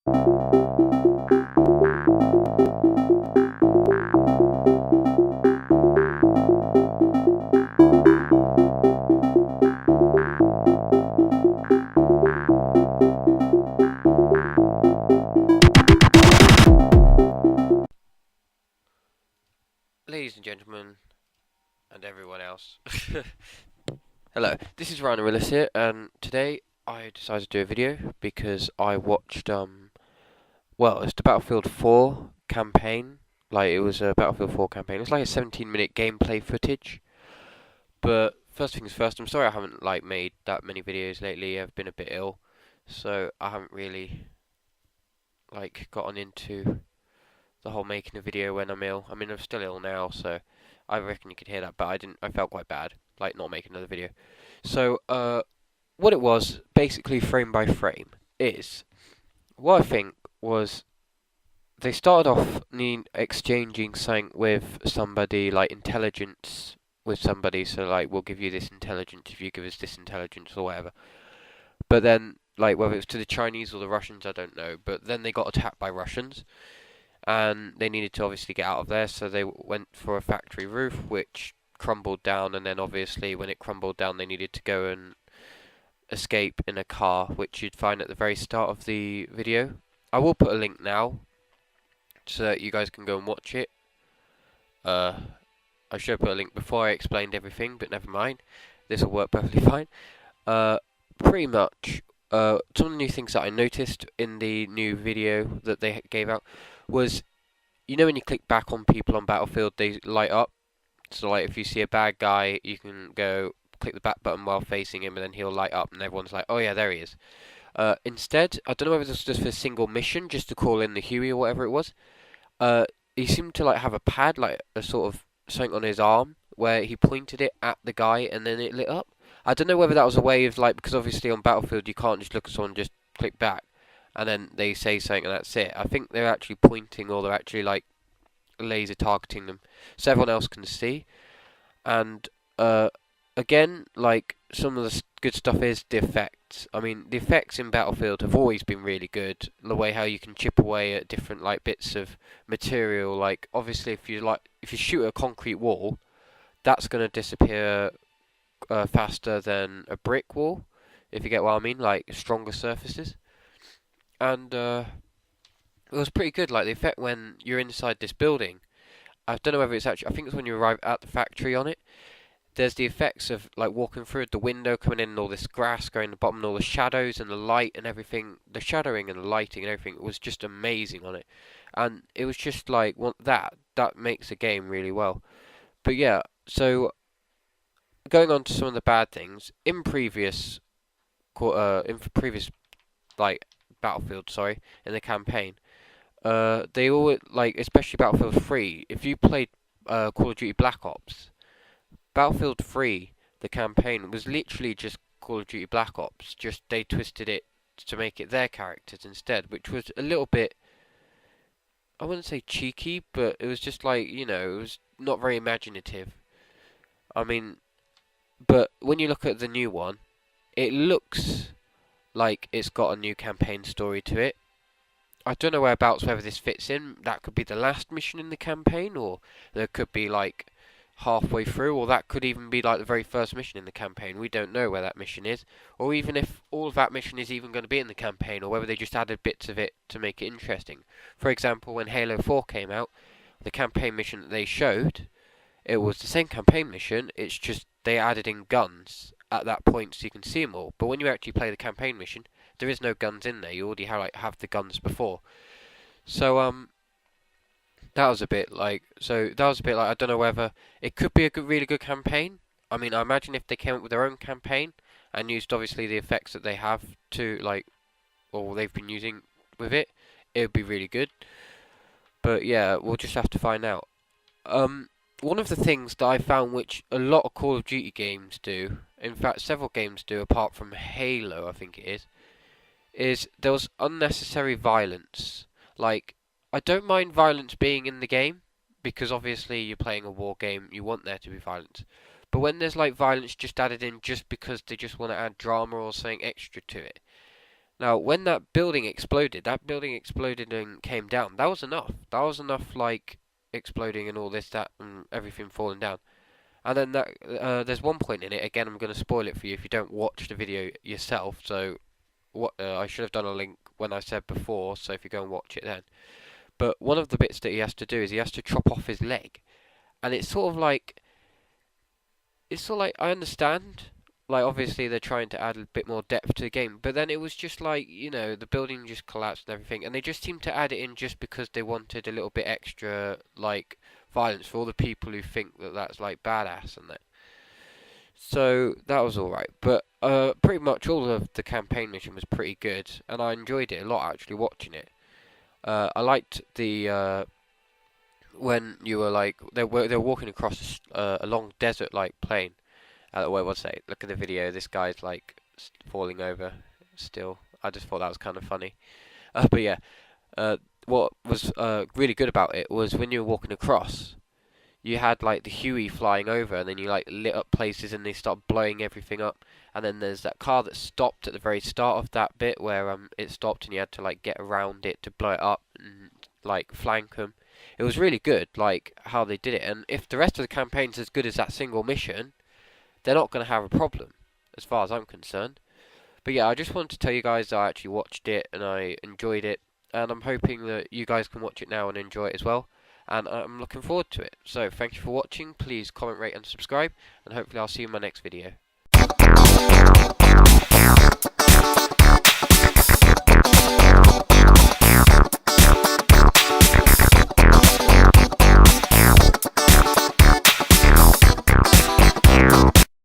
Ladies and gentlemen, and everyone else. Hello, this is Ryan Willis here, and today I decided to do a video because I watched, it's the Battlefield 4 campaign. Like, it was a Battlefield 4 campaign. It's like a 17-minute gameplay footage. But first things first, I'm sorry I haven't, made that many videos lately. I've been a bit ill, so I haven't really, gotten into the whole making a video when I'm ill. I mean, I'm still ill now, so I reckon you could hear that, but I felt quite bad, not making another video. So, what it was, basically frame by frame, is, what I think was, they started off exchanging something with somebody, intelligence with somebody, so, we'll give you this intelligence if you give us this intelligence, or whatever. But then, whether it's to the Chinese or the Russians, I don't know, but then they got attacked by Russians, and they needed to obviously get out of there, so they went for a factory roof, which crumbled down, and then obviously when it crumbled down, they needed to go and escape in a car, which you'd find at the very start of the video. I will put a link now, so that you guys can go and watch it. I should have put a link before I explained everything, but never mind. This will work perfectly fine. Pretty much, some of the new things that I noticed in the new video that they gave out was, you know when you click back on people on Battlefield, they light up. So if you see a bad guy, you can go click the back button while facing him, and then he'll light up, and everyone's like, oh yeah, there he is. Instead, I don't know whether this was just for a single mission, just to call in the Huey or whatever it was. He seemed to have a pad, a sort of something on his arm, where he pointed it at the guy, and then it lit up. I don't know whether that was a way of because obviously on Battlefield you can't just look at someone and just click back, and then they say something and that's it. I think they're actually pointing, or they're actually laser targeting them, so everyone else can see. And again, some of the good stuff is the effects. I mean, the effects in Battlefield have always been really good. The way how you can chip away at different bits of material. Obviously, if you shoot a concrete wall, that's gonna disappear faster than a brick wall, if you get what I mean. Stronger surfaces. And it was pretty good. The effect when you're inside this building. I don't know whether it's actually. I think it's when you arrive at the factory on it. There's the effects of walking through the window, coming in, and all this grass going to the bottom, and all the shadows and the light and everything. The shadowing and the lighting and everything was just amazing on it, and it was just that makes a game really well. But yeah, so going on to some of the bad things in previous Battlefield, in the campaign. They all especially Battlefield 3. If you played Call of Duty Black Ops, Battlefield 3, the campaign was literally just Call of Duty Black Ops. Just they twisted it to make it their characters instead, which was a little bit, I wouldn't say cheeky, but it was just it was not very imaginative. I mean, but when you look at the new one, it looks like it's got a new campaign story to it. I don't know whether this fits in. That could be the last mission in the campaign, or there could be halfway through, or that could even be the very first mission in the campaign. We don't know where that mission is, or even if all of that mission is even going to be in the campaign, or whether they just added bits of it to make it interesting. For example, when Halo 4 came out, the campaign mission that they showed, it was the same campaign mission, it's just they added in guns at that point so you can see them all. But when you actually play the campaign mission, there is no guns in there. You already have the guns before. So that was a bit I don't know whether it could be a really good campaign. I mean, I imagine if they came up with their own campaign and used obviously the effects that they have to or they've been using with it, it would be really good. But yeah, we'll just have to find out. One of the things that I found which a lot of Call of Duty games do, in fact several games do apart from Halo, I think it is there was unnecessary violence. I don't mind violence being in the game, because obviously you're playing a war game, you want there to be violence. But when there's violence just added in just because they just want to add drama or something extra to it. Now, when that building exploded and came down. That was enough. That was enough, like, exploding and all this, that, and everything falling down. And then there's one point in it, again, I'm going to spoil it for you if you don't watch the video yourself, so I should have done a link when I said before, so if you go and watch it then. But one of the bits that he has to do is he has to chop off his leg. And it's sort of like I understand. Like obviously they're trying to add a bit more depth to the game, but then it was just like, the building just collapsed and everything, and they just seemed to add it in just because they wanted a little bit extra like violence for all the people who think that that's like badass and that. So that was alright, but pretty much all of the campaign mission was pretty good, and I enjoyed it a lot actually watching it. I liked the when you were like they were walking across a long desert like plain. Wait, what's that? Look at the video. This guy's like falling over still. I just thought that was kind of funny. But yeah, what was really good about it was when you were walking across, you had like the Huey flying over, and then you like lit up places, and they start blowing everything up. And then there's that car that stopped at the very start of that bit where it stopped, and you had to like get around it to blow it up and like flank them. It was really good, like how they did it. And if the rest of the campaign's as good as that single mission, they're not going to have a problem, as far as I'm concerned. But yeah, I just wanted to tell you guys that I actually watched it and I enjoyed it, and I'm hoping that you guys can watch it now and enjoy it as well. And I'm looking forward to it. So thank you for watching. Please comment, rate, and subscribe, and hopefully I'll see you in my next video.